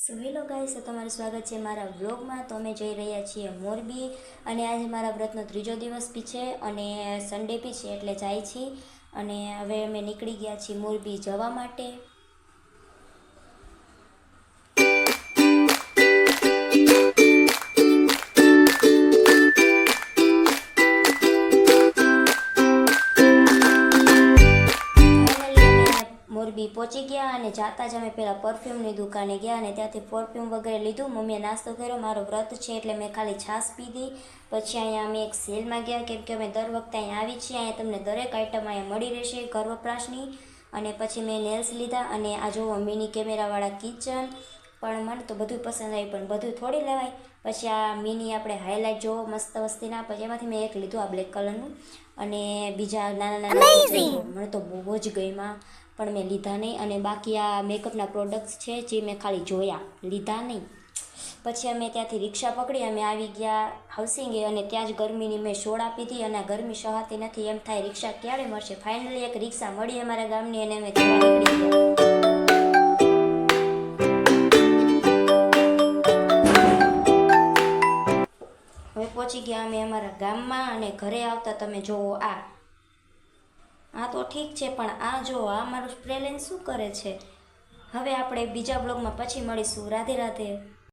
So hello guys, તો તમારું સ્વાગત છે મારા વ્લોગમાં। તો અમે જઈ રહ્યા છીએ મોરબી અને આજે મારા વ્રતનો ત્રીજો દિવસ બી છે અને સન્ડે બી છે, એટલે જાય છીએ અને હવે અમે નીકળી ગયા છીએ મોરબી જવા માટે। મોરબી પહોંચી ગયા અને જાતા જ અમે પહેલાં પરફ્યુમની દુકાને ગયા અને ત્યાંથી પરફ્યુમ વગેરે લીધું। મમ્મીએ નાસ્તો કર્યો, મારો વ્રત છે એટલે મેં ખાલી છાશ પીધી। પછી અહીંયા અમે એક સેલમાં ગયા, કેમ કે અમે દર વખતે અહીંયા આવી છીએ, અહીંયા તમને દરેક આઈટમ અહીંયા મળી રહેશે ઘર વપરાશની। અને પછી મેં નેલ્સ લીધા અને આ જો મિની કેમેરાવાળા કિચન, પણ મને તો બધું પસંદ આવ્યું, પણ બધું થોડી લેવાય। પછી આ મિની આપણે હાઇલાઇટ જોવો મસ્ત વસ્તીના, પછી એમાંથી મેં એક લીધું આ બ્લેક કલરનું અને બીજા નાના નાના મને તો બહુ જ ગમ્યા, પણ મેં લીધા નહીં। અને બાકી આ મેકઅપના પ્રોડક્ટ્સ છે જે મેં ખાલી જોયા, લીધા નહીં। પછી અમે ત્યાંથી રિક્ષા પકડી અમે આવી ગયા હાઉસિંગે અને ત્યાં જ ગરમીની મેં સોડા પીધી અને ગરમી સહાતી નથી, એમ થાય રિક્ષા ક્યારે મળશે। ફાઇનલી એક રિક્ષા મળી અમારા ગામની અને અમે જવા નીકળી ગયા। હવે પહોંચી ગયા અમે અમારા ગામમાં અને ઘરે આવતા તમે જોવો આ તો ઠીક છે, પણ આ જો આ મારું સ્પ્રે લઈને શું કરે છે। હવે આપણે બીજા બ્લોગમાં પછી મળીશું। રાધે રાધે।